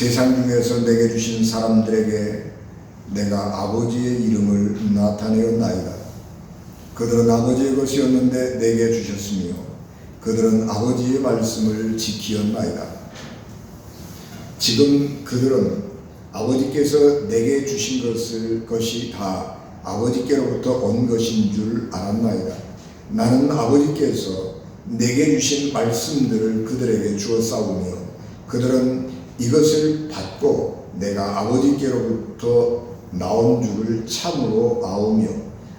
세상 중에서 내게 주신 사람들에게 내가 아버지의 이름을 나타내었나이다. 그들은 아버지의 것이었는데 내게 주셨으며 그들은 아버지의 말씀을 지키었나이다. 지금 그들은 아버지께서 내게 주신 것이 다 아버지께로부터 온 것인 줄 알았나이다. 나는 아버지께서 내게 주신 말씀들을 그들에게 주었사오며 그들은 이것을 받고 내가 아버지께로부터 나온 줄을 참으로 아오며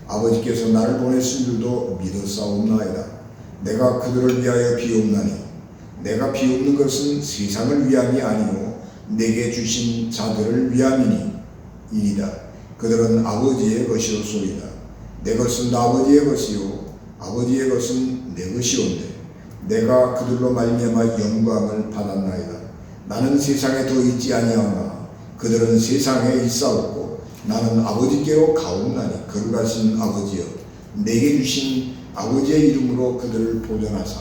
아버지께서 나를 보내신 줄도 믿었사옵나이다. 내가 그들을 위하여 비옵나니 내가 비옵는 것은 세상을 위함이 아니요 내게 주신 자들을 위함이니이다. 그들은 아버지의 것이오소이다. 내 것은 아버지의 것이요 아버지의 것은 내 것이온데 내가 그들로 말미암아 영광을 받았나이다. 나는 세상에 더 있지 아니하나 그들은 세상에 있사옵고 나는 아버지께로 가옵나니 거룩하신 아버지여 내게 주신 아버지의 이름으로 그들을 보존하사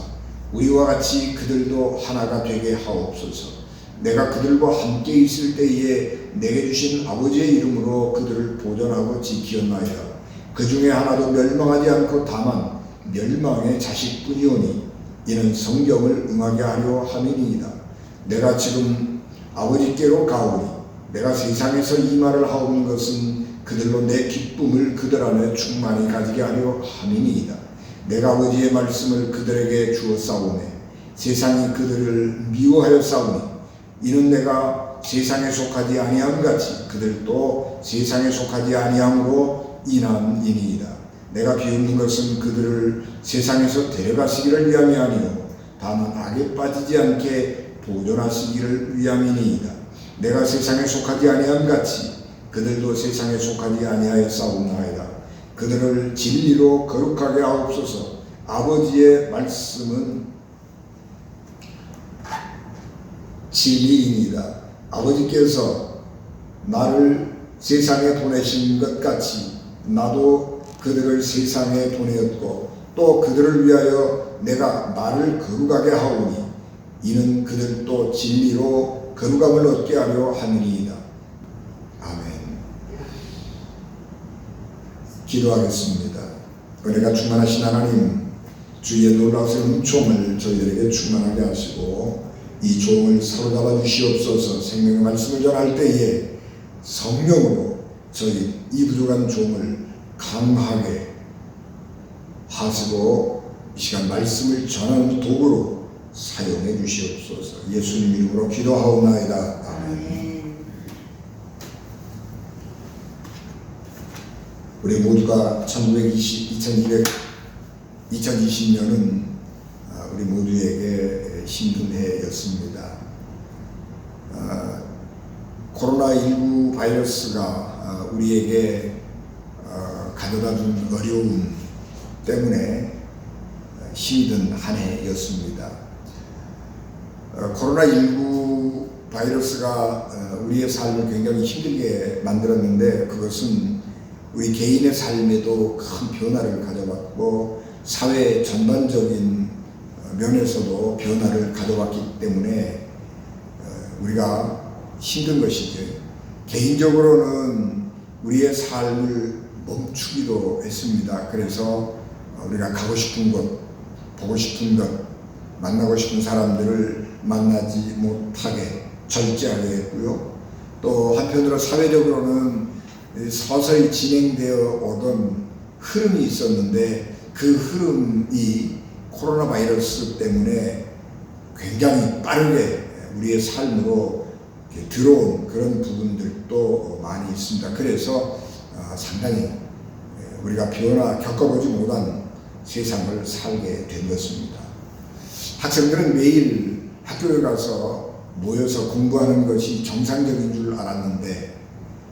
우리와 같이 그들도 하나가 되게 하옵소서. 내가 그들과 함께 있을 때에 내게 주신 아버지의 이름으로 그들을 보존하고 지키었나이다. 그 중에 하나도 멸망하지 않고 다만 멸망의 자식뿐이오니 이는 성경을 응하게 하려 함이니이다. 내가 지금 아버지께로 가오니 내가 세상에서 이 말을 하오는 것은 그들로 내 기쁨을 그들 안에 충만히 가지게 하려 함이니이다. 내가 아버지의 말씀을 그들에게 주었사오매 세상이 그들을 미워하였사오니 이는 내가 세상에 속하지 아니함 같이 그들도 세상에 속하지 아니함으로 인함이니이다. 내가 비웃는 것은 그들을 세상에서 데려가시기를 위함이 아니요 다만 악에 빠지지 않게 보존하시기를 위함이니이다. 내가 세상에 속하지 아니함 같이 그들도 세상에 속하지 아니하였사옵나이다. 그들을 진리로 거룩하게 하옵소서. 아버지의 말씀은 진리입니다. 아버지께서 나를 세상에 보내신 것 같이 나도 그들을 세상에 보내었고 또 그들을 위하여 내가 나를 거룩하게 하오니 이는 그들도 진리로 거룩함을 얻게 하려 함이니이다. 아멘. 기도하겠습니다. 은혜가 충만하신 하나님, 주의 놀라우신 은총을 저희들에게 충만하게 하시고 이 종을 사로잡아 주시옵소서. 생명의 말씀을 전할 때에 성령으로 저희 이 부족한 종을 강하게 하시고 이 시간 말씀을 전하는 도구로 사용해 주시옵소서. 예수님 이름으로 기도하옵나이다. 아멘. 우리 모두가 2020년은 우리 모두에게 힘든 해였습니다. 코로나19 바이러스가 우리에게 가져다 준 어려움 때문에 힘든 한 해였습니다. 코로나19 바이러스가 우리의 삶을 굉장히 힘들게 만들었는데 그것은 우리 개인의 삶에도 큰 변화를 가져왔고 사회 전반적인 면에서도 변화를 가져왔기 때문에 우리가 힘든 것이죠. 개인적으로는 우리의 삶을 멈추기도 했습니다. 그래서 우리가 가고 싶은 곳, 보고 싶은 것, 만나고 싶은 사람들을 만나지 못하게 절제하게 했고요. 또 한편으로 사회적으로는 서서히 진행되어 오던 흐름이 있었는데 그 흐름이 코로나 바이러스 때문에 굉장히 빠르게 우리의 삶으로 들어온 그런 부분들도 많이 있습니다. 그래서 상당히 우리가 겪어보지 못한 세상을 살게 된 것입니다. 학생들은 매일 학교에 가서 모여서 공부하는 것이 정상적인 줄 알았는데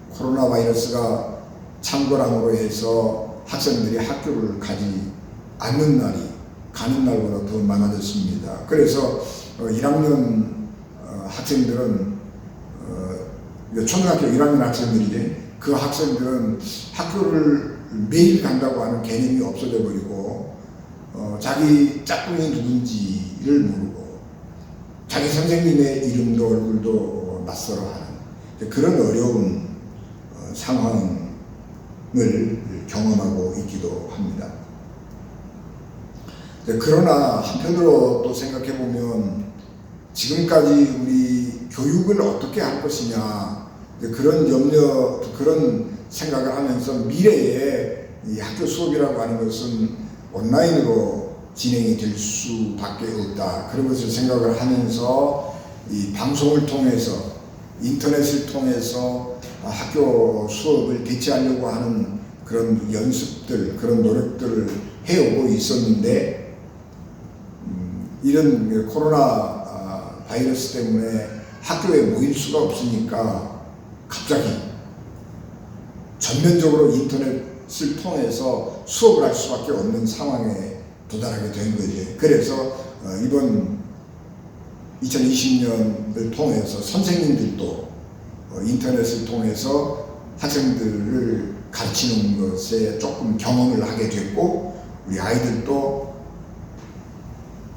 코로나 바이러스가 창궐함으로 해서 학생들이 학교를 가지 않는 날이 가는 날보다 더 많아졌습니다. 그래서 1학년 학생들은 초등학교 1학년 학생들이지 그 학생들은 학교를 매일 간다고 하는 개념이 없어져 버리고 자기 짝꿍이 누군지를 모르고 자기 선생님의 이름도 얼굴도 낯설어 하는 그런 어려운 상황을 경험하고 있기도 합니다. 그러나 한편으로 또 생각해 보면 지금까지 우리 교육을 어떻게 할 것이냐 그런 염려, 그런 생각을 하면서 미래에 이 학교 수업이라고 하는 것은 온라인으로 진행이 될 수밖에 없다. 그런 것을 생각을 하면서 이 방송을 통해서 인터넷을 통해서 학교 수업을 대체하려고 하는 그런 연습들, 그런 노력들을 해오고 있었는데 이런 코로나 바이러스 때문에 학교에 모일 수가 없으니까 갑자기 전면적으로 인터넷을 통해서 수업을 할 수밖에 없는 상황에 도달하게 된 거죠. 그래서 이번 2020년을 통해서 선생님들도 인터넷을 통해서 학생들을 가르치는 것에 조금 경험을 하게 됐고 우리 아이들도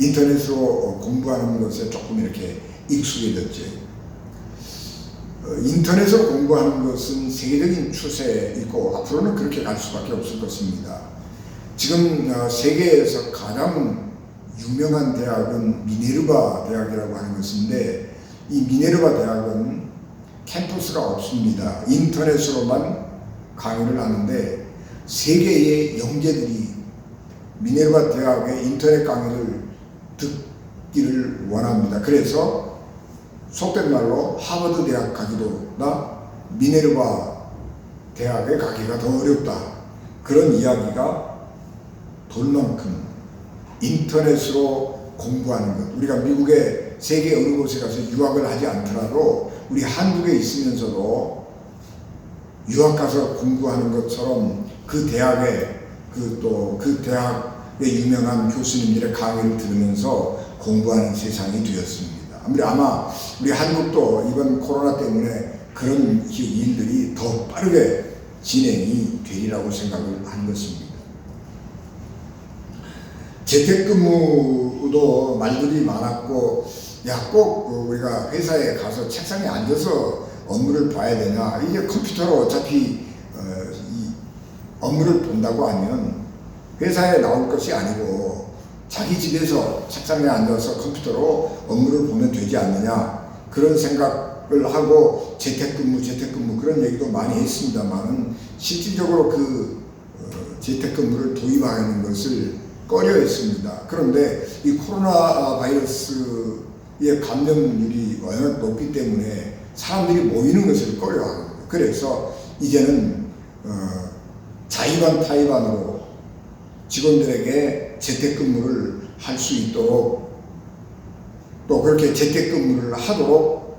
인터넷으로 공부하는 것에 조금 이렇게 익숙해졌죠. 인터넷으로 공부하는 것은 세계적인 추세이고 앞으로는 그렇게 갈 수밖에 없을 것입니다. 지금 세계에서 가장 유명한 대학은 미네르바 대학이라고 하는 것인데 이 미네르바 대학은 캠퍼스가 없습니다. 인터넷으로만 강의를 하는데 세계의 영재들이 미네르바 대학의 인터넷 강의를 듣기를 원합니다. 그래서 속된 말로 하버드 대학 가기보다 미네르바 대학에 가기가 더 어렵다. 그런 이야기가 만큼 인터넷으로 공부하는 것. 우리가 미국의 세계 어느 곳에 가서 유학을 하지 않더라도 우리 한국에 있으면서도 유학 가서 공부하는 것처럼 그 대학의 그 대학의 유명한 교수님들의 강의를 들으면서 공부하는 세상이 되었습니다. 아마 우리 한국도 이번 코로나 때문에 그런 일들이 더 빠르게 진행이 되리라고 생각을 한 것입니다. 재택근무도 말들이 많았고, 꼭 우리가 회사에 가서 책상에 앉아서 업무를 봐야 되냐. 이게 컴퓨터로 어차피 이 업무를 본다고 하면 회사에 나올 것이 아니고 자기 집에서 책상에 앉아서 컴퓨터로 업무를 보면 되지 않느냐. 그런 생각을 하고 재택근무 그런 얘기도 많이 했습니다만 실질적으로 재택근무를 도입하는 것을 꺼려했습니다. 그런데 이 코로나 바이러스의 감염률이 워낙 높기 때문에 사람들이 모이는 것을 꺼려합니다. 그래서 이제는 자의반 타의반으로 직원들에게 재택근무를 할 수 있도록 또 그렇게 재택근무를 하도록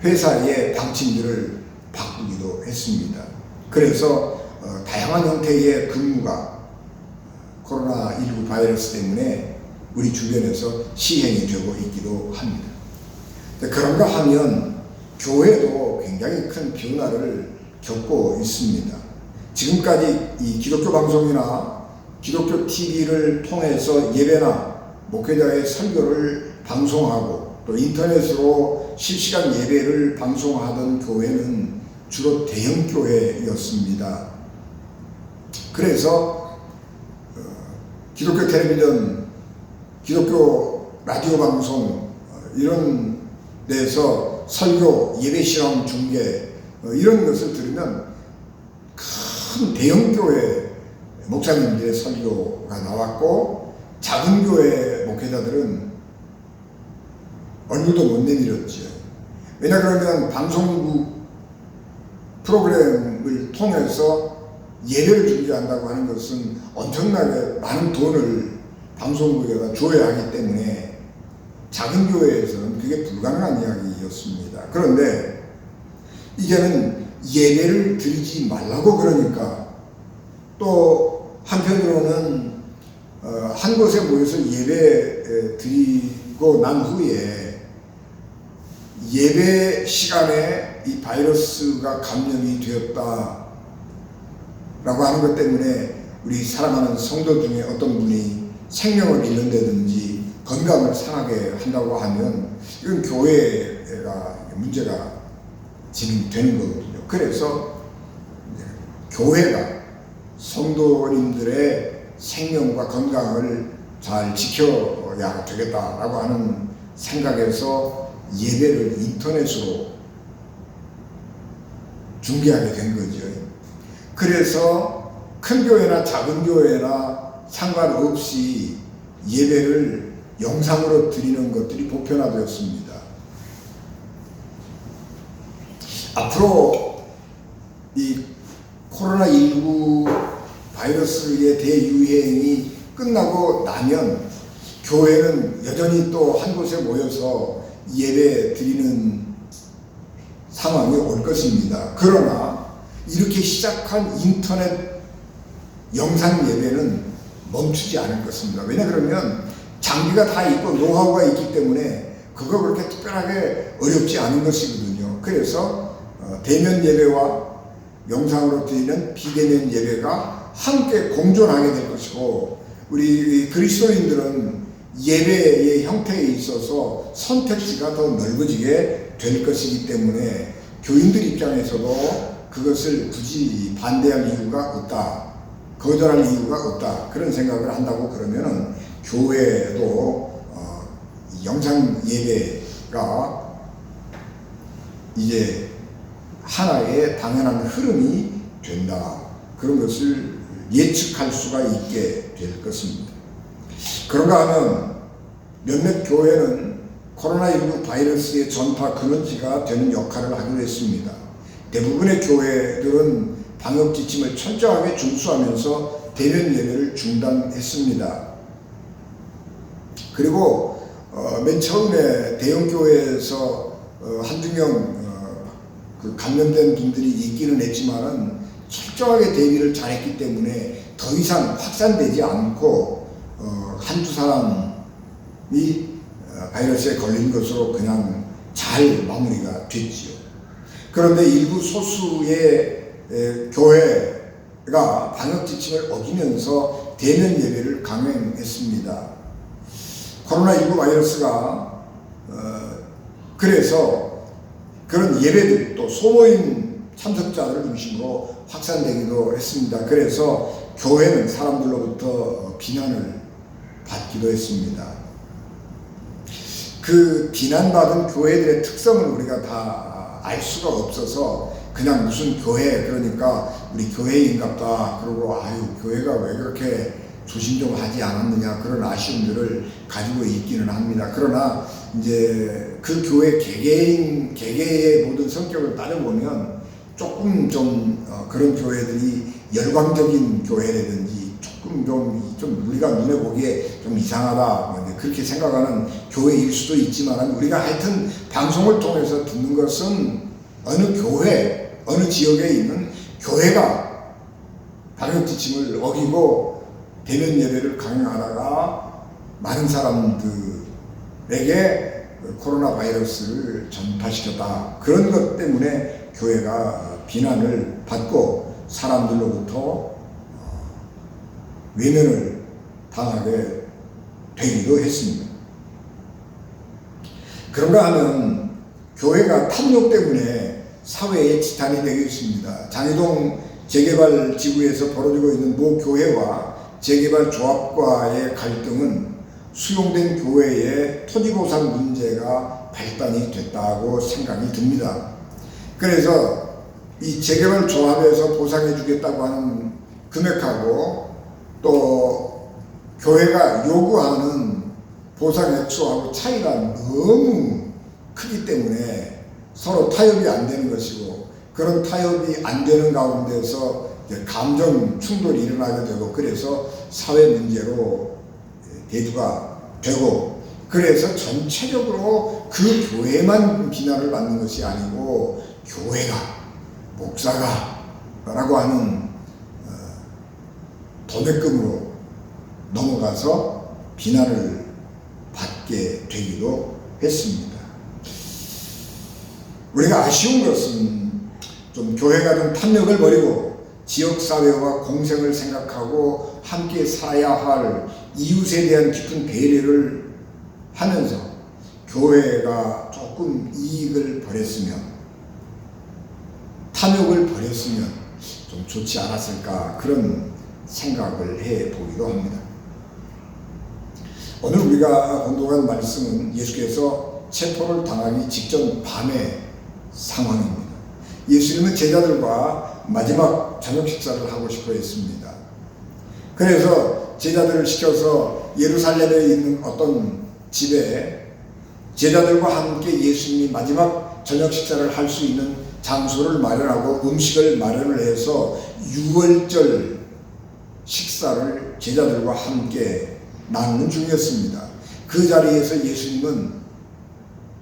회사의 방침들을 바꾸기도 했습니다. 그래서 다양한 형태의 근무가 코로나19 바이러스 때문에 우리 주변에서 시행이 되고 있기도 합니다. 그런가 하면 교회도 굉장히 큰 변화를 겪고 있습니다. 지금까지 이 기독교 방송이나 기독교 TV를 통해서 예배나 목회자의 설교를 방송하고 또 인터넷으로 실시간 예배를 방송하던 교회는 주로 대형 교회였습니다. 그래서 기독교 텔레비전, 기독교 라디오 방송 이런 데서 설교, 예배 실험 중계 이런 것을 들으면 큰 대형 교회 목사님들의 설교가 나왔고 작은 교회 목회자들은 얼굴도 못 내밀었죠. 왜냐 그러면 방송국 프로그램을 통해서 예배를 준비한다고 하는 것은 엄청나게 많은 돈을 방송국에다 줘야 하기 때문에 작은 교회에서는 그게 불가능한 이야기였습니다. 그런데 이제는 예배를 드리지 말라고 그러니까 또 한편으로는 한 곳에 모여서 예배 드리고 난 후에 예배 시간에 이 바이러스가 감염이 되었다 라고 하는 것 때문에 우리 사랑하는 성도 중에 어떤 분이 생명을 잃는다든지 건강을 상하게 한다고 하면 이건 교회가 문제가 진행되는 거거든요. 그래서 교회가 성도님들의 생명과 건강을 잘 지켜야 되겠다라고 하는 생각에서 예배를 인터넷으로 중계하게 된 거죠. 그래서 큰 교회나 작은 교회나 상관없이 예배를 영상으로 드리는 것들이 보편화되었습니다. 앞으로 이 코로나19 바이러스의 대유행이 끝나고 나면 교회는 여전히 또 한 곳에 모여서 예배 드리는 상황이 올 것입니다. 그러나 이렇게 시작한 인터넷 영상 예배는 멈추지 않을 것입니다. 왜냐 그러면 장비가 다 있고 노하우가 있기 때문에 그거 그렇게 특별하게 어렵지 않은 것이거든요. 그래서 대면 예배와 영상으로 드리는 비대면 예배가 함께 공존하게 될 것이고 우리 그리스도인들은 예배의 형태에 있어서 선택지가 더 넓어지게 될 것이기 때문에 교인들 입장에서도 그것을 굳이 반대할 이유가 없다. 거절할 이유가 없다. 그런 생각을 한다고 그러면은 교회도 영상 예배가 이제 하나의 당연한 흐름이 된다. 그런 것을 예측할 수가 있게 될 것입니다. 그런가 하면 몇몇 교회는 코로나19 바이러스의 전파 근원지가 되는 역할을 하기로 했습니다. 대부분의 교회들은 방역 지침을 철저하게 준수하면서 대면 예배를 중단했습니다. 그리고 맨 처음에 대형교회에서 한두 명 그 감염된 분들이 있기는 했지만은 철저하게 대비를 잘했기 때문에 더 이상 확산되지 않고 한두 사람이 바이러스에 걸린 것으로 그냥 잘 마무리가 됐지요. 그런데 일부 소수의 교회가 방역 지침을 어기면서 대면 예배를 강행했습니다. 코로나19 바이러스가 그래서 그런 예배들 또 소모임 참석자들을 중심으로 확산되기도 했습니다. 그래서 교회는 사람들로부터 비난을 받기도 했습니다. 그 비난받은 교회들의 특성을 우리가 다 알 수가 없어서 그냥 무슨 교회, 그러니까 우리 교회인갑다 그러고 아유 교회가 왜 그렇게 조심 좀 하지 않았느냐 그런 아쉬움들을 가지고 있기는 합니다. 그러나 이제 그 교회 개개의 모든 성격을 따져보면 조금 좀 그런 교회들이 열광적인 교회라든지 조금 좀 우리가 눈에 보기에 좀 이상하다 그렇게 생각하는 교회일 수도 있지만 우리가 하여튼 방송을 통해서 듣는 것은 어느 교회, 어느 지역에 있는 교회가 방역 지침을 어기고 대면 예배를 강행하다가 많은 사람들에게 코로나 바이러스를 전파시켰다. 그런 것 때문에 교회가 비난을 받고 사람들로부터 외면을 당하게 되기도 했습니다. 그런가 하면 교회가 탐욕 때문에 사회의 지탄이 되겠습니다. 장이동 재개발 지구에서 벌어지고 있는 모 교회와 재개발 조합과의 갈등은 수용된 교회의 토지보상 문제가 발단이 됐다고 생각이 듭니다. 그래서 이 재개발 조합에서 보상해 주겠다고 하는 금액하고 또 교회가 요구하는 보상 액수하고 차이가 너무 크기 때문에 서로 타협이 안 되는 것이고 그런 타협이 안 되는 가운데서 감정 충돌이 일어나게 되고 그래서 사회 문제로 대두가 되고 그래서 전체적으로 그 교회만 비난을 받는 것이 아니고 교회가 목사가 라고 하는 도매금으로 넘어가서 비난을 받게 되기도 했습니다. 우리가 아쉬운 것은 좀 교회가 좀 탐욕을 버리고 지역사회와 공생을 생각하고 함께 살아야 할 이웃에 대한 깊은 배려를 하면서 교회가 조금 이익을 버렸으면 탐욕을 버렸으면 좀 좋지 않았을까 그런 생각을 해보기도 합니다. 오늘 우리가 공독한 말씀은 예수께서 체포를 당하기 직전 밤의 상황입니다. 예수님은 제자들과 마지막 저녁 식사를 하고 싶어 했습니다. 그래서 제자들을 시켜서 예루살렘에 있는 어떤 집에 제자들과 함께 예수님이 마지막 저녁 식사를 할 수 있는 장소를 마련하고 음식을 마련을 해서 유월절 식사를 제자들과 함께 나누는 중이었습니다. 그 자리에서 예수님은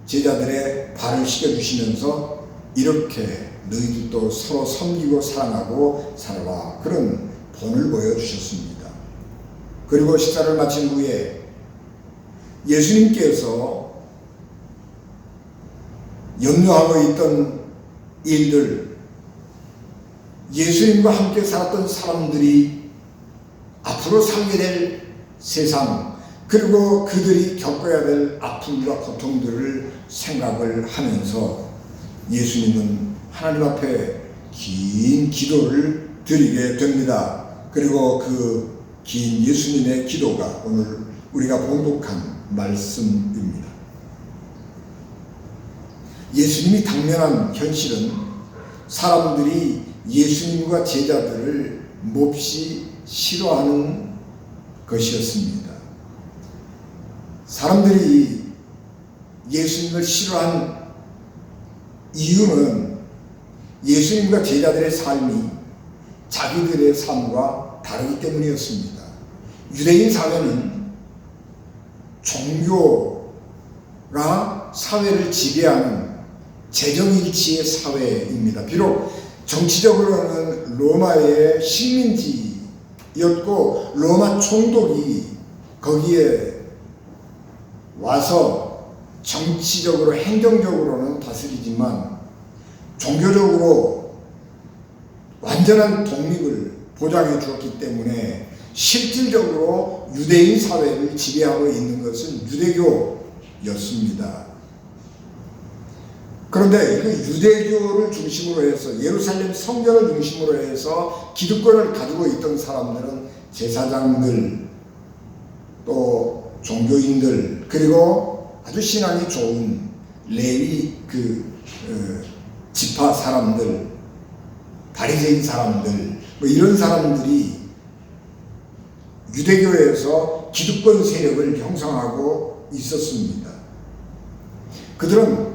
제자들의 발을 씻겨주시면서 이렇게 너희들도 서로 섬기고 사랑하고 살아라 그런 본을 보여주셨습니다. 그리고 식사를 마친 후에 예수님께서 염려하고 있던 일들, 예수님과 함께 살았던 사람들이 앞으로 살게 될 세상, 그리고 그들이 겪어야 될 아픔과 고통들을 생각을 하면서 예수님은 하나님 앞에 긴 기도를 드리게 됩니다. 그리고 그 긴 예수님의 기도가 오늘 우리가 봉독한 말씀입니다. 예수님이 당면한 현실은 사람들이 예수님과 제자들을 몹시 싫어하는 것이었습니다. 사람들이 예수님을 싫어한 이유는 예수님과 제자들의 삶이 자기들의 삶과 다르기 때문이었습니다. 유대인 사회는 종교가 사회를 지배하는 재정일치의 사회입니다. 비록 정치적으로는 로마의 식민지였고 로마 총독이 거기에 와서 정치적으로 행정적으로는 다스리지만 종교적으로 완전한 독립을 보장해 주었기 때문에 실질적으로 유대인 사회를 지배하고 있는 것은 유대교였습니다. 그런데 그 유대교를 중심으로 해서 예루살렘 성전을 중심으로 해서 기득권을 가지고 있던 사람들은 제사장들, 또 종교인들, 그리고 아주 신앙이 좋은 레위 지파 사람들, 바리새인 사람들, 뭐 이런 사람들이 유대교에서 기득권 세력을 형성하고 있었습니다. 그들은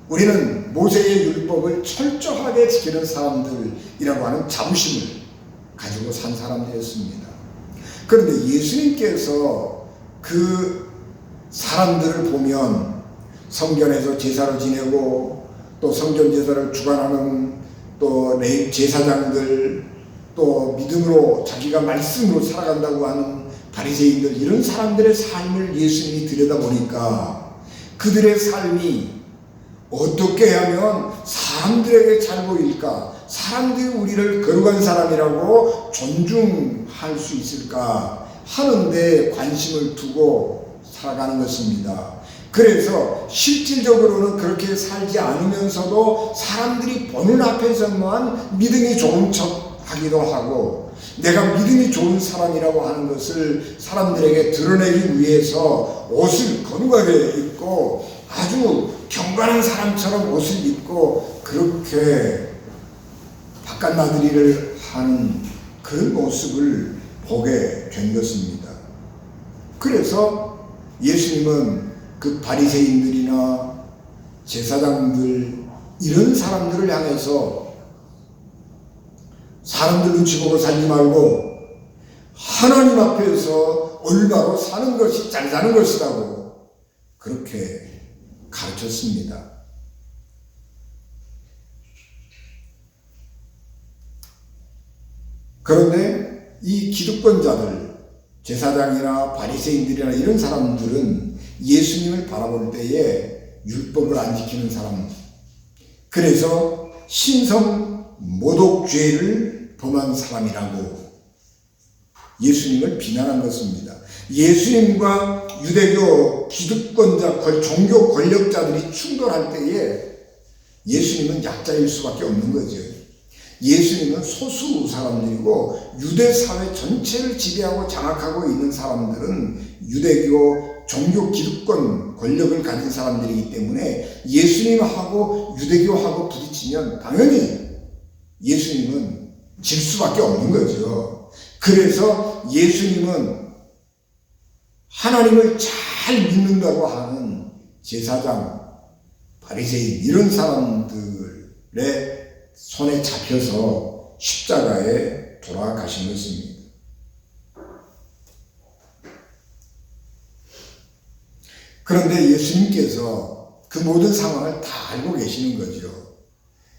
우리는 모세의 율법을 철저하게 지키는 사람들이라고 하는 자부심을 가지고 산 사람들이었습니다. 그런데 예수님께서 그 사람들을 보면 성전에서 제사를 지내고 또 성전 제사를 주관하는 또 제사장들, 또 믿음으로 자기가 말씀으로 살아간다고 하는 바리새인들, 이런 사람들의 삶을 예수님이 들여다보니까 그들의 삶이 어떻게 하면 사람들에게 잘 보일까, 사람들이 우리를 거룩한 사람이라고 존중할 수 있을까 하는데 관심을 두고 살아가는 것입니다. 그래서 실질적으로는 그렇게 살지 않으면서도 사람들이 보는 앞에서만 믿음이 좋은 척 하기도 하고, 내가 믿음이 좋은 사람이라고 하는 것을 사람들에게 드러내기 위해서 옷을 거룩하게 입고 아주 경건한 사람처럼 옷을 입고 그렇게 바깥나들이를 하는 그런 모습을 보게 된 것입니다. 그래서 예수님은 그 바리새인들이나 제사장들, 이런 사람들을 향해서 사람들 눈치 보고 살지 말고 하나님 앞에서 올바로 사는 것이 잘 사는 것이라고 그렇게 가르쳤습니다. 그런데 이 기득권자들, 제사장이나 바리새인들이나 이런 사람들은 예수님을 바라볼 때에 율법을 안 지키는 사람, 그래서 신성 모독죄를 범한 사람이라고 예수님을 비난한 것입니다. 예수님과 유대교 기득권자, 종교 권력자들이 충돌할 때에 예수님은 약자일 수밖에 없는 거죠. 예수님은 소수 사람들이고 유대 사회 전체를 지배하고 장악하고 있는 사람들은 유대교 종교 기득권 권력을 가진 사람들이기 때문에 예수님하고 유대교하고 부딪히면 당연히 예수님은 질 수밖에 없는 거죠. 그래서 예수님은 하나님을 잘 믿는다고 하는 제사장, 바리새인 이런 사람들의 손에 잡혀서 십자가에 돌아가신 것입니다. 그런데 예수님께서 그 모든 상황을 다 알고 계시는 거죠.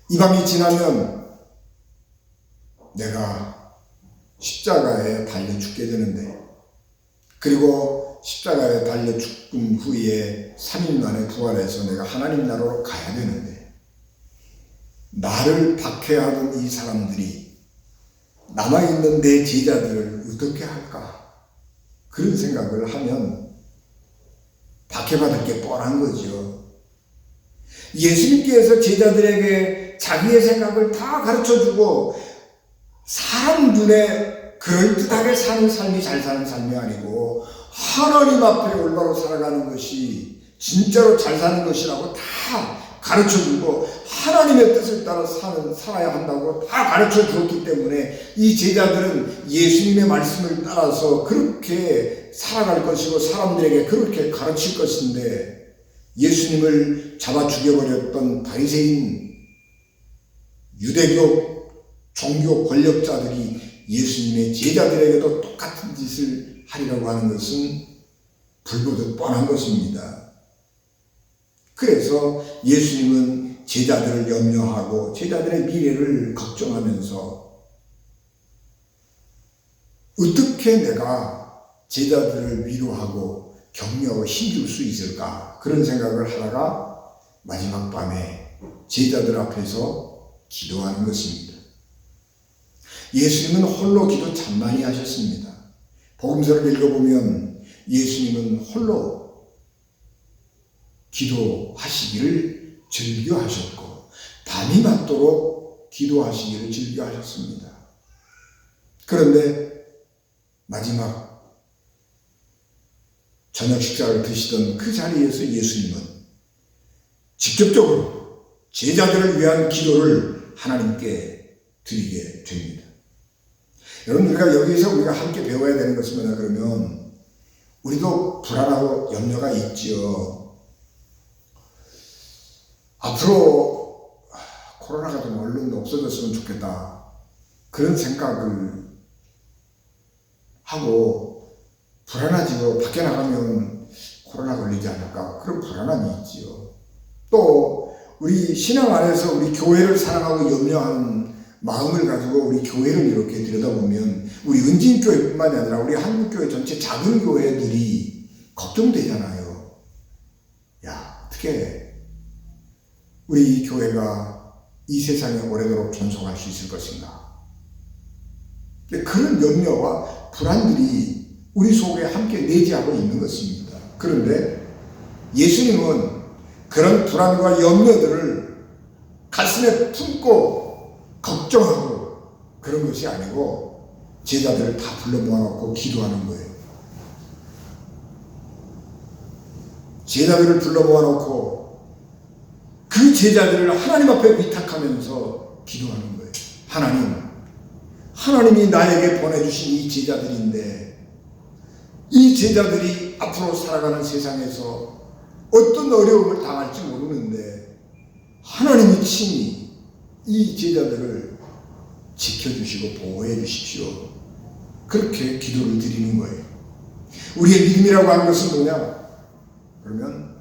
이 밤이 지나면 내가 십자가에 달려 죽게 되는데, 그리고 십자가에 달려 죽은 후에 3일 만에 부활해서 내가 하나님 나라로 가야 되는데, 나를 박해하던 이 사람들이 남아있는 내 제자들을 어떻게 할까? 그런 생각을 하면 박해받을 게 뻔한 거죠. 예수님께서 제자들에게 자기의 생각을 다 가르쳐주고 사람 눈에 그럴듯하게 사는 삶이 잘 사는 삶이 아니고 하나님 앞에 올바로 살아가는 것이 진짜로 잘 사는 것이라고 다 가르쳐주고 하나님의 뜻을 따라 살아야 한다고 다 가르쳐 주었기 때문에 이 제자들은 예수님의 말씀을 따라서 그렇게 살아갈 것이고 사람들에게 그렇게 가르칠 것인데, 예수님을 잡아 죽여버렸던 바리새인 유대교 종교 권력자들이 예수님의 제자들에게도 똑같은 짓을 하리라고 하는 것은 불보듯 뻔한 것입니다. 그래서 예수님은 제자들을 염려하고 제자들의 미래를 걱정하면서 어떻게 내가 제자들을 위로하고 격려하고 힘줄 수 있을까, 그런 생각을 하다가 마지막 밤에 제자들 앞에서 기도하는 것입니다. 예수님은 홀로 기도 참 많이 하셨습니다. 복음서를 읽어보면 예수님은 홀로 기도하시기를 즐겨하셨고 밤이 맞도록 기도하시기를 즐겨하셨습니다. 그런데 마지막 저녁 식사를 드시던 그 자리에서 예수님은 직접적으로 제자들을 위한 기도를 하나님께 드리게 됩니다. 여러분, 우리가 여기서 우리가 함께 배워야 되는 것은 뭐냐 그러면, 우리도 불안하고 염려가 있지요. 앞으로 코로나가 좀 얼른 없어졌으면 좋겠다, 그런 생각을 하고 불안하지요. 밖에 나가면 코로나 걸리지 않을까, 그런 불안함이 있지요. 또 우리 신앙 안에서 우리 교회를 사랑하고 염려하는 마음을 가지고 우리 교회를 이렇게 들여다보면 우리 은진교회뿐만이 아니라 우리 한국교회 전체 작은 교회들이 걱정되잖아요. 야, 어떻게 우리 교회가 이 세상에 오래도록 존속할 수 있을 것인가. 그런 염려와 불안들이 우리 속에 함께 내재하고 있는 것입니다. 그런데 예수님은 그런 불안과 염려들을 가슴에 품고 걱정하고 그런 것이 아니고 제자들을 다 불러 모아놓고 기도하는 거예요. 제자들을 불러 모아놓고 그 제자들을 하나님 앞에 위탁하면서 기도하는 거예요. 하나님이 나에게 보내주신 이 제자들인데, 이 제자들이 앞으로 살아가는 세상에서 어떤 어려움을 당할지 모르는데 하나님이 친히 이 제자들을 지켜주시고 보호해 주십시오. 그렇게 기도를 드리는 거예요. 우리의 믿음이라고 하는 것은 뭐냐? 그러면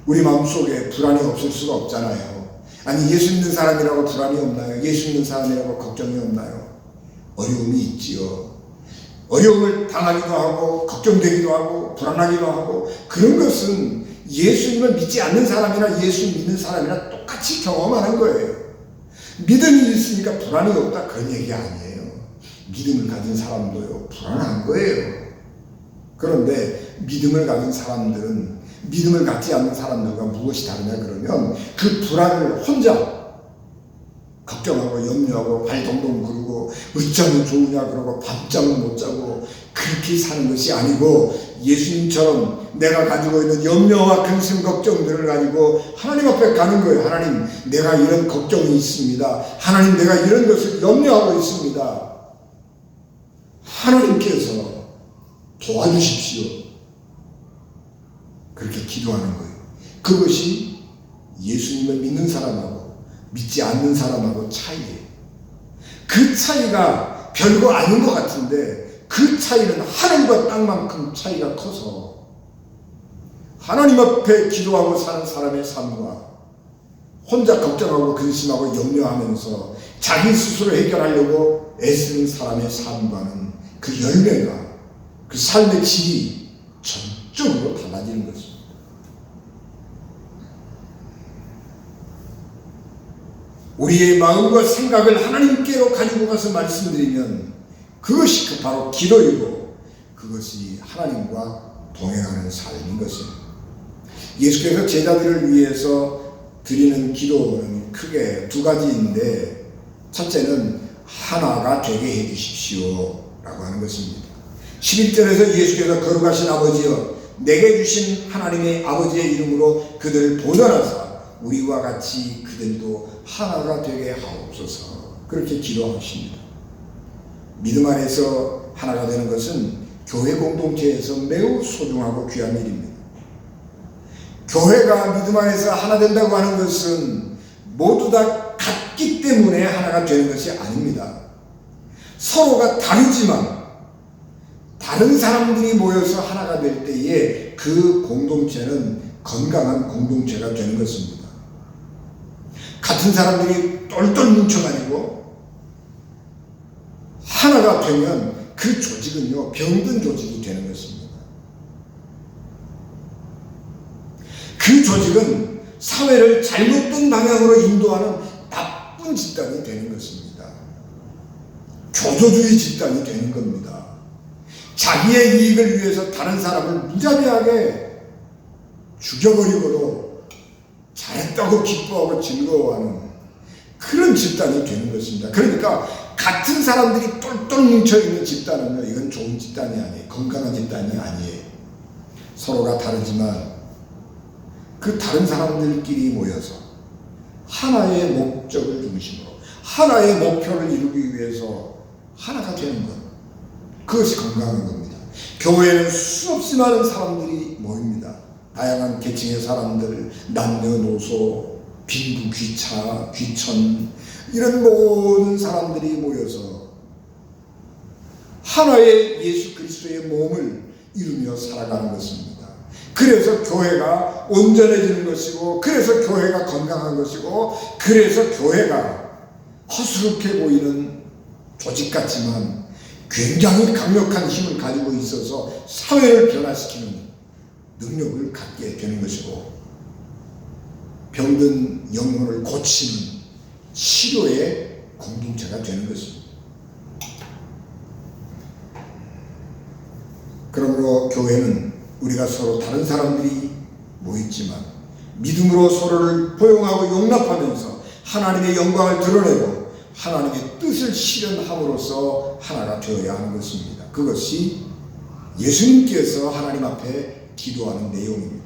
우리 마음속에 불안이 없을 수가 없잖아요. 아니, 예수 믿는 사람이라고 불안이 없나요? 예수 믿는 사람이라고 걱정이 없나요? 어려움이 있지요. 어려움을 당하기도 하고 걱정되기도 하고 불안하기도 하고, 그런 것은 예수님을 믿지 않는 사람이나 예수 믿는 사람이나 똑같이 경험하는 거예요. 믿음이 있으니까 불안이 없다, 그런 얘기 아니에요. 믿음을 가진 사람도요, 불안한 거예요. 그런데 믿음을 가진 사람들은 믿음을 갖지 않는 사람들과 무엇이 다르냐 그러면, 그 불안을 혼자 걱정하고 염려하고 발 동동 구르고 어쩌면 좋으냐 그러고 밤잠을 못 자고 그렇게 사는 것이 아니고, 예수님처럼 내가 가지고 있는 염려와 근심 걱정들을 가지고 하나님 앞에 가는 거예요. 하나님, 내가 이런 걱정이 있습니다. 하나님, 내가 이런 것을 염려하고 있습니다. 하나님께서 도와주십시오. 그렇게 기도하는 거예요. 그것이 예수님을 믿는 사람하고 믿지 않는 사람하고 차이예요. 그 차이가 별거 아닌 것 같은데 그 차이는 하늘과 땅만큼 차이가 커서, 하나님 앞에 기도하고 사는 사람의 삶과 혼자 걱정하고 근심하고 염려하면서 자기 스스로 해결하려고 애쓰는 사람의 삶과는 그 열매가, 그 삶의 질이 전적으로 달라지는 것입니다. 우리의 마음과 생각을 하나님께로 가지고 가서 말씀드리면 그것이 바로 기도이고, 그것이 하나님과 동행하는 삶인 것입니다. 예수께서 제자들을 위해서 드리는 기도는 크게 두 가지인데, 첫째는 하나가 되게 해 주십시오 라고 하는 것입니다. 11절에서 예수께서 거룩하신 아버지여, 내게 주신 하나님의 아버지의 이름으로 그들을 보존하사 우리와 같이 그들도 하나가 되게 하옵소서, 그렇게 기도하십니다. 믿음 안에서 하나가 되는 것은 교회 공동체에서 매우 소중하고 귀한 일입니다. 교회가 믿음 안에서 하나 된다고 하는 것은 모두 다 같기 때문에 하나가 되는 것이 아닙니다. 서로가 다르지만 다른 사람들이 모여서 하나가 될 때에 그 공동체는 건강한 공동체가 되는 것입니다. 같은 사람들이 똘똘 뭉쳐가지고 하나가 되면 그 조직은요, 병든 조직이 되는 것입니다. 그 조직은 사회를 잘못된 방향으로 인도하는 나쁜 집단이 되는 것입니다. 교조주의 집단이 되는 겁니다. 자기의 이익을 위해서 다른 사람을 무자비하게 죽여버리고도 잘했다고 기뻐하고 즐거워하는 그런 집단이 되는 것입니다. 그러니까 같은 사람들이 똘똘 뭉쳐있는 집단은요, 이건 좋은 집단이 아니에요. 건강한 집단이 아니에요. 서로가 다르지만 그 다른 사람들끼리 모여서 하나의 목적을 중심으로 하나의 목표를 이루기 위해서 하나가 되는 것, 그것이 건강한 겁니다. 교회에는 수없이 많은 사람들이 모입니다. 다양한 계층의 사람들, 남녀노소, 빈부, 귀차, 귀천, 이런 모든 사람들이 모여서 하나의 예수 그리스도의 몸을 이루며 살아가는 것입니다. 그래서 교회가 온전해지는 것이고, 그래서 교회가 건강한 것이고, 그래서 교회가 허술하게 보이는 조직 같지만 굉장히 강력한 힘을 가지고 있어서 사회를 변화시키는 능력을 갖게 되는 것이고, 병든 영혼을 고치는 치료의 공동체가 되는 것입니다. 그러므로 교회는 우리가 서로 다른 사람들이 모였지만 믿음으로 서로를 포용하고 용납하면서 하나님의 영광을 드러내고 하나님의 뜻을 실현함으로써 하나가 되어야 하는 것입니다. 그것이 예수님께서 하나님 앞에 기도하는 내용입니다.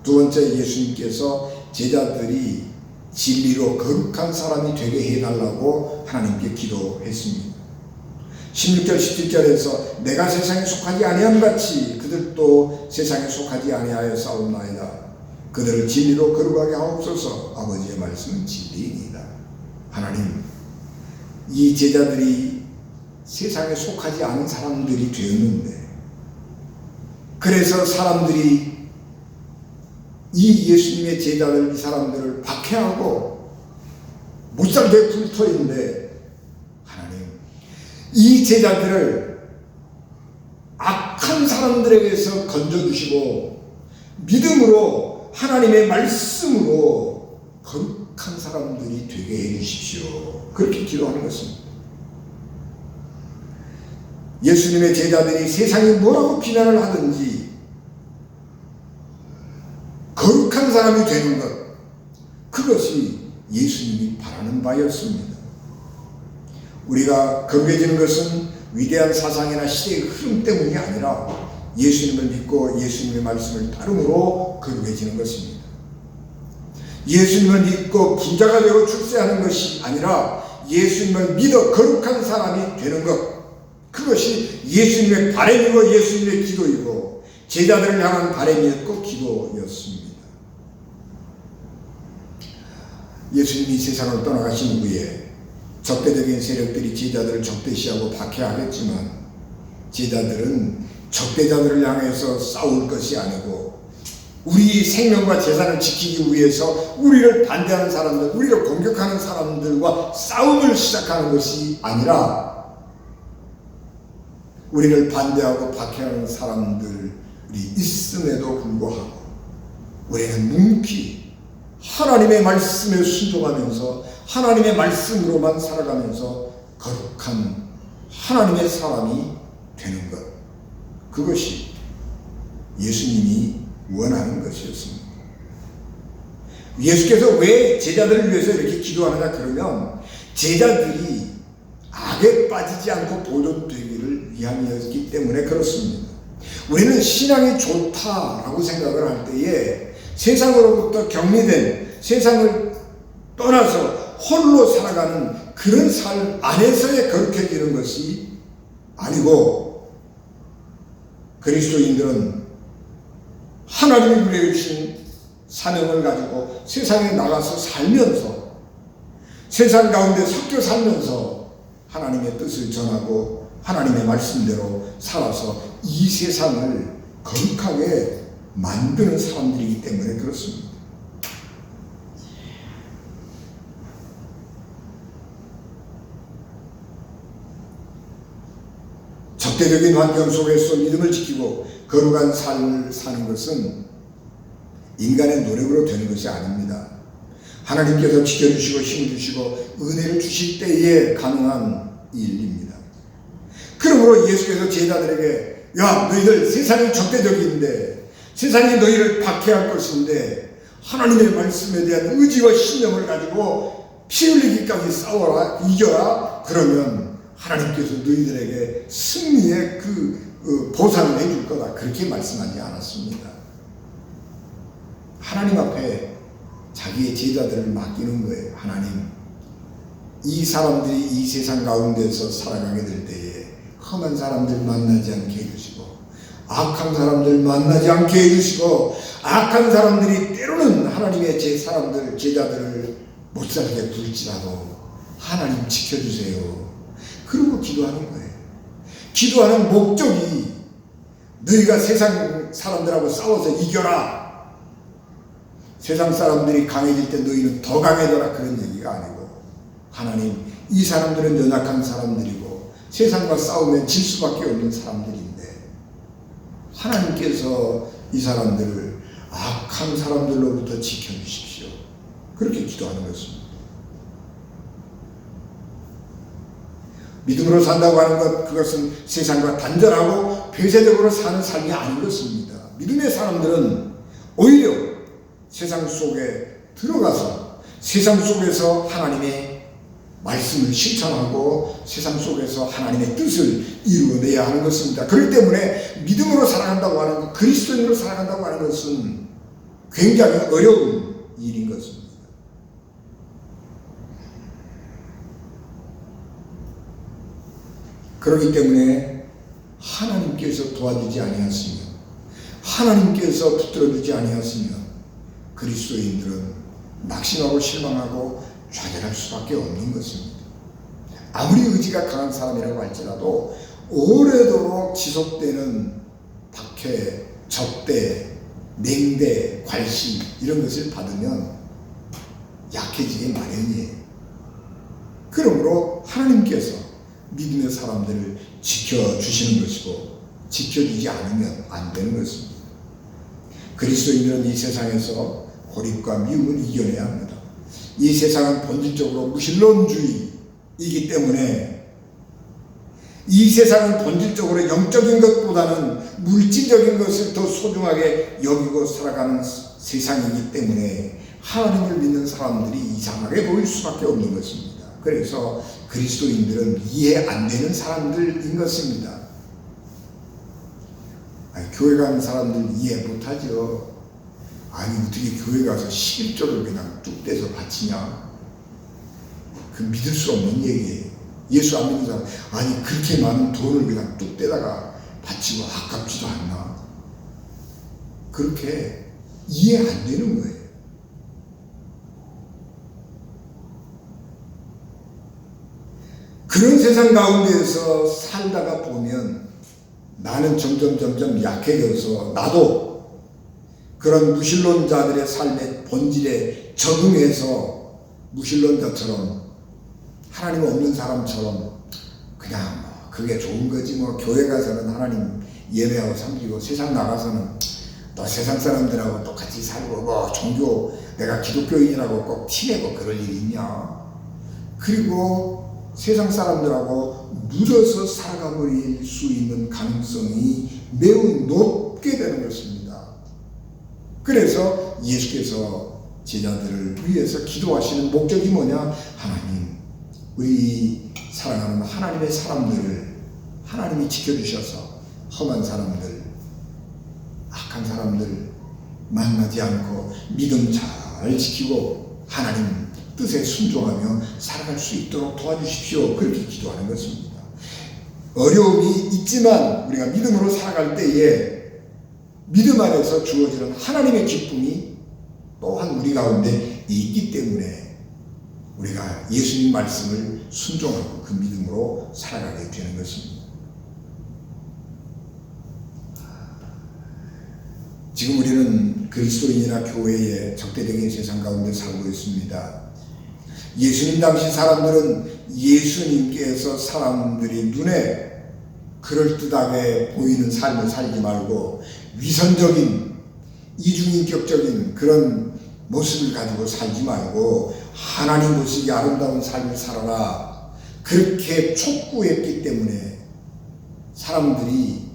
두 번째, 예수님께서 제자들이 진리로 거룩한 사람이 되게 해달라고 하나님께 기도했습니다. 16절 17절에서 내가 세상에 속하지 아니함 같이 그들도 세상에 속하지 아니하여 싸움나이다. 그들을 진리로 거룩하게 하옵소서. 아버지의 말씀은 진리이니이다. 하나님, 이 제자들이 세상에 속하지 않은 사람들이 되었는데, 그래서 사람들이 이 예수님의 제자들, 이 사람들을 박해하고 못살게 굴터인데, 하나님, 이 제자들을 악한 사람들에게서 건져주시고 믿음으로 하나님의 말씀으로 거룩한 사람들이 되게 해주십시오. 그렇게 기도하는 것입니다. 예수님의 제자들이 세상이 뭐라고 비난을 하든지 거룩한 사람이 되는 것, 그것이 예수님이 바라는 바였습니다. 우리가 거룩해지는 것은 위대한 사상이나 시대의 흐름 때문이 아니라 예수님을 믿고 예수님의 말씀을 따름으로 거룩해지는 것입니다. 예수님을 믿고 부자가 되고 출세하는 것이 아니라 예수님을 믿어 거룩한 사람이 되는 것, 그것이 예수님의 바람이고 예수님의 기도이고 제자들을 향한 바람이었고 기도였습니다. 예수님이 세상을 떠나가신 후에 적대적인 세력들이 제자들을 적대시하고 박해하겠지만 제자들은 적대자들을 향해서 싸울 것이 아니고 우리 생명과 재산을 지키기 위해서 우리를 반대하는 사람들, 우리를 공격하는 사람들과 싸움을 시작하는 것이 아니라 우리를 반대하고 박해하는 사람들이 있음에도 불구하고 우리는 묵묵히 하나님의 말씀에 순종하면서 하나님의 말씀으로만 살아가면서 거룩한 하나님의 사람이 되는 것, 그것이 예수님이 원하는 것이었습니다. 예수께서 왜 제자들을 위해서 이렇게 기도하느냐 그러면 제자들이 악에 빠지지 않고 보존되기를 위함이었기 때문에 그렇습니다. 우리는 신앙이 좋다라고 생각을 할 때에 세상으로부터 격리된, 세상을 떠나서 홀로 살아가는 그런 삶 안에서의 거룩해지는 것이 아니고, 그리스도인들은 하나님이 우리에게 주신 사명을 가지고 세상에 나가서 살면서 세상 가운데 섞여 살면서 하나님의 뜻을 전하고 하나님의 말씀대로 살아서 이 세상을 거룩하게 만드는 사람들이기 때문에 그렇습니다. 적대적인 환경 속에서 믿음을 지키고 거룩한 삶을 사는 것은 인간의 노력으로 되는 것이 아닙니다. 하나님께서 지켜주시고 힘을 주시고 은혜를 주실 때에 가능한 일입니다. 그러므로 예수께서 제자들에게 야, 너희들 세상이 적대적인데 세상이 너희를 박해할 것인데 하나님의 말씀에 대한 의지와 신념을 가지고 피 흘리기까지 싸워라, 이겨라. 그러면 하나님께서 너희들에게 승리의 그 보상을 해줄 거다. 그렇게 말씀하지 않았습니다. 하나님 앞에 자기의 제자들을 맡기는 거예요. 하나님, 이 사람들이 이 세상 가운데서 살아가게 될 때에 험한 사람들 만나지 않게 해주시고 악한 사람들 만나지 않게 해주시고 악한 사람들이 때로는 하나님의 제자들을 못살게 굴지라도 하나님 지켜주세요. 그러고 기도하는 거예요. 기도하는 목적이 너희가 세상 사람들하고 싸워서 이겨라. 세상 사람들이 강해질 때 너희는 더 강해져라. 그런 얘기가 아니고 하나님, 이 사람들은 연약한 사람들이고 세상과 싸우면 질 수밖에 없는 사람들인데 하나님께서 이 사람들을 악한 사람들로부터 지켜주십시오. 그렇게 기도하는 것입니다. 믿음으로 산다고 하는 것, 그것은 세상과 단절하고 폐쇄적으로 사는 삶이 아닌 것입니다. 믿음의 사람들은 오히려 세상 속에 들어가서 세상 속에서 하나님의 말씀을 실천하고 세상 속에서 하나님의 뜻을 이루어내야 하는 것입니다. 그렇기 때문에 믿음으로 살아간다고 하는 것, 그리스도인으로 살아간다고 하는 것은 굉장히 어려운 일인 것입니다. 그렇기 때문에 하나님께서 도와주지 아니하시면, 하나님께서 붙들어주지 아니하시면 그리스도인들은 낙심하고 실망하고 좌절할 수밖에 없는 것입니다. 아무리 의지가 강한 사람이라고 할지라도 오래도록 지속되는 박해, 적대, 냉대, 괄시 이런 것을 받으면 약해지기 마련이에요. 그러므로 하나님께서 믿음의 사람들을 지켜주시는 것이고 지켜주지 않으면 안 되는 것입니다. 그리스도인들은 이 세상에서 고립과 미움을 이겨내야 합니다. 이 세상은 본질적으로 무신론주의이기 때문에 이 세상은 본질적으로 영적인 것보다는 물질적인 것을 더 소중하게 여기고 살아가는 세상이기 때문에 하나님을 믿는 사람들이 이상하게 보일 수밖에 없는 것입니다. 그래서 그리스도인들은 이해 안 되는 사람들인 것입니다. 교회 가는 사람들 이해 못하죠. 아니 어떻게 교회 가서 11조를 그냥 뚝 떼서 바치냐. 그 믿을 수 없는 얘기예요. 예수 안 믿는 사람, 아니 그렇게 많은 돈을 그냥 뚝 떼다가 바치고 아깝지도 않나. 그렇게 이해 안 되는 거예요. 그런 세상 가운데에서 살다가 보면 나는 점점 약해져서 나도 그런 무신론자들의 삶의 본질에 적응해서 무신론자처럼 하나님 없는 사람처럼 그냥 그게 좋은 거지 교회 가서는 하나님 예배하고 섬기고 세상 나가서는 또 세상 사람들하고 똑같이 살고 종교 내가 기독교인이라고 꼭 티내고 그럴 일이 있냐. 그리고 세상 사람들하고 묻어서 살아가 버릴 수 있는 가능성이 매우 높게 되는 것입니다. 그래서 예수께서 제자들을 위해서 기도하시는 목적이 뭐냐? 하나님, 우리 사랑하는 하나님의 사람들을 하나님이 지켜주셔서 험한 사람들, 악한 사람들 만나지 않고 믿음 잘 지키고 하나님 뜻에 순종하며 살아갈 수 있도록 도와주십시오. 그렇게 기도하는 것입니다. 어려움이 있지만 우리가 믿음으로 살아갈 때에 믿음 안에서 주어지는 하나님의 기쁨이 또한 우리 가운데 있기 때문에 우리가 예수님 말씀을 순종하고 그 믿음으로 살아가게 되는 것입니다. 지금 우리는 그리스도인이나 교회의 적대적인 세상 가운데 살고 있습니다. 예수님 당시 사람들은 예수님께서 사람들이 눈에 그럴듯하게 보이는 삶을 살지 말고 위선적인 이중인격적인 그런 모습을 가지고 살지 말고 하나님 보시기에 아름다운 삶을 살아라, 그렇게 촉구했기 때문에 사람들이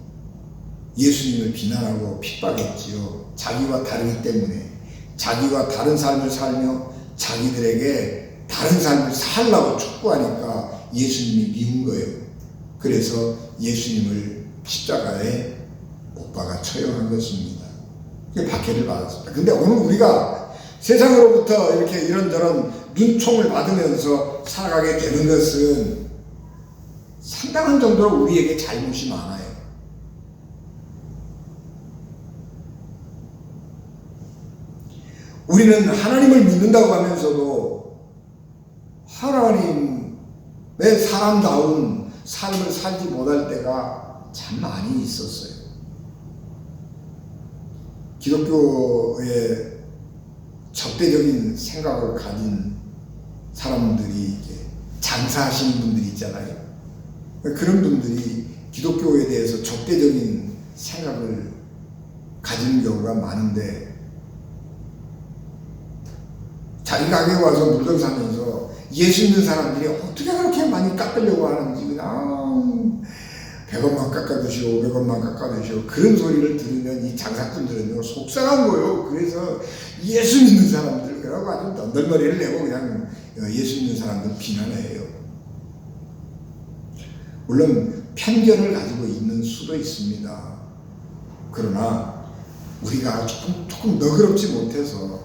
예수님을 비난하고 핍박했지요. 자기와 다르기 때문에 자기와 다른 삶을 살며 자기들에게 다른 삶을 살라고 촉구하니까 예수님이 미운 거예요. 그래서 예수님을 십자가에 못 박아 처형한 것입니다. 그게 박해를 받았습니다. 근데 오늘 우리가 세상으로부터 이렇게 이런저런 눈총을 받으면서 살아가게 되는 것은 상당한 정도로 우리에게 잘못이 많아요. 우리는 하나님을 믿는다고 하면서도 하나님의 사람다운 삶을 살지 못할 때가 참 많이 있었어요. 기독교의 적대적인 생각을 가진 사람들이 장사하시는 분들이 있잖아요. 그런 분들이 기독교에 대해서 적대적인 생각을 가지는 경우가 많은데, 자기 가게에 와서 물건 사면서 예수 믿는 사람들이 어떻게 그렇게 많이 깎으려고 하는지 그냥 100원만 깎아주시오, 500원만 깎아주시오, 그런 소리를 들으면 이 장사꾼들은요 속상한 거예요. 그래서 예수 믿는 사람들 그러고 아주 넌덜머리를 내고 그냥 예수 믿는 사람들 비난해요. 물론 편견을 가지고 있는 수도 있습니다. 그러나 우리가 조금 너그럽지 못해서,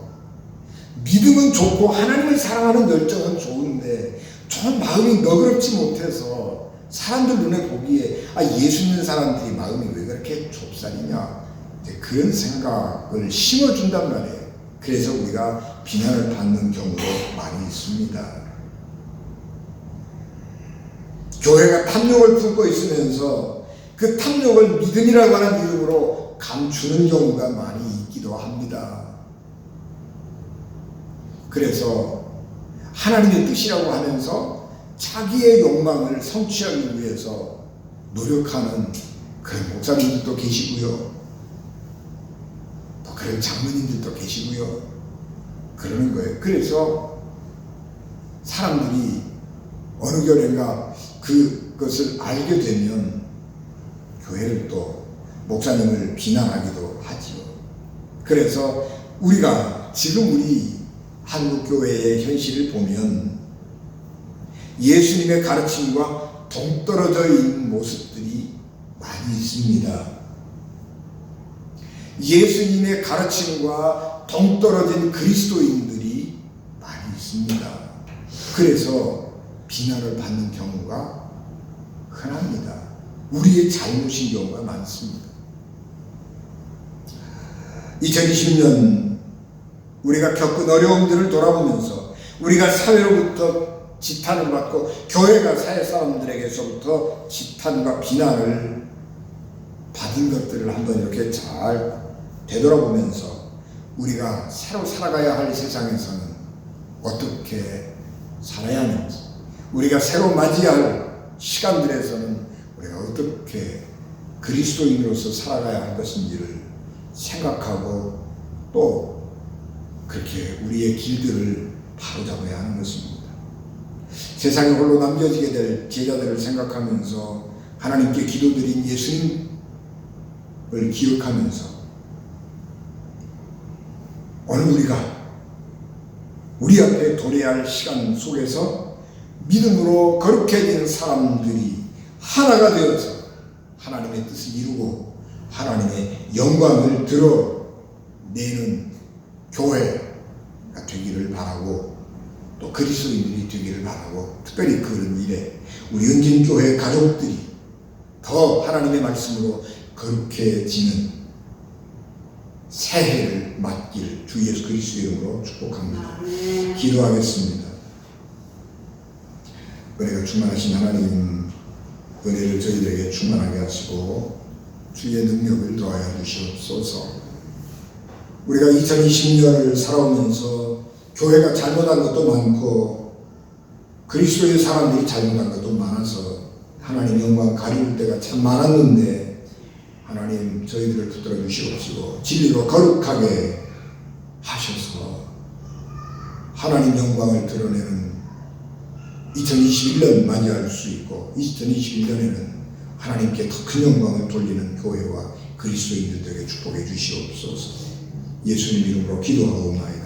믿음은 좋고 하나님을 사랑하는 열정은 좋은데 좀 마음이 너그럽지 못해서 사람들 눈에 보기에 예수 믿는 사람들이 마음이 왜 그렇게 좁쌀이냐, 그런 생각을 심어준단 말이에요. 그래서 우리가 비난을 받는 경우도 많이 있습니다. 교회가 탐욕을 품고 있으면서 그 탐욕을 믿음이라고 하는 이름으로 감추는 경우가 많이 있기도 합니다. 그래서 하나님의 뜻이라고 하면서 자기의 욕망을 성취하기 위해서 노력하는 그런 목사님들도 계시고요, 또 그런 장로님들도 계시고요, 그러는 거예요. 그래서 사람들이 어느 교회가 그것을 알게 되면 교회를 또 목사님을 비난하기도 하지요. 그래서 우리가 지금 우리 한국교회의 현실을 보면 예수님의 가르침과 동떨어져 있는 모습들이 많이 있습니다. 예수님의 가르침과 동떨어진 그리스도인들이 많이 있습니다. 그래서 비난을 받는 경우가 흔합니다. 우리의 잘못인 경우가 많습니다. 2020년 우리가 겪은 어려움들을 돌아보면서 우리가 사회로부터 지탄을 받고 교회가 사회 사람들에게서부터 지탄과 비난을 받은 것들을 한번 이렇게 잘 되돌아보면서 우리가 새로 살아가야 할 세상에서는 어떻게 살아야 하는지, 우리가 새로 맞이할 시간들에서는 우리가 어떻게 그리스도인으로서 살아가야 할 것인지를 생각하고 또 그렇게 우리의 길들을 바로잡아야 하는 것입니다. 세상에 홀로 남겨지게 될 제자들을 생각하면서 하나님께 기도드린 예수님을 기억하면서 오늘 우리가 우리 앞에 도래할 시간 속에서 믿음으로 거룩해지는 사람들이 하나가 되어서 하나님의 뜻을 이루고 하나님의 영광을 드러내는 교회가 되기를 바라고, 또 그리스도인들이 되기를 바라고, 특별히 그런 일에 우리 은진교회 가족들이 더 하나님의 말씀으로 거룩해지는 새해를 맞기를 주 예수 그리스도 이름으로 축복합니다. 기도하겠습니다. 은혜가 충만하신 하나님, 은혜를 저희들에게 충만하게 하시고 주의 능력을 더하여 주시옵소서. 우리가 2020년을 살아오면서 교회가 잘못한 것도 많고 그리스도의 사람들이 잘못한 것도 많아서 하나님 영광 가리울 때가 참 많았는데, 하나님 저희들을 붙들어 주시옵시고 진리로 거룩하게 하셔서 하나님 영광을 드러내는 2021년 맞이할 수 있고, 2021년에는 하나님께 더 큰 영광을 돌리는 교회와 그리스도인들에게 축복해 주시옵소서. 예수님 이름으로 기도하옵나이다.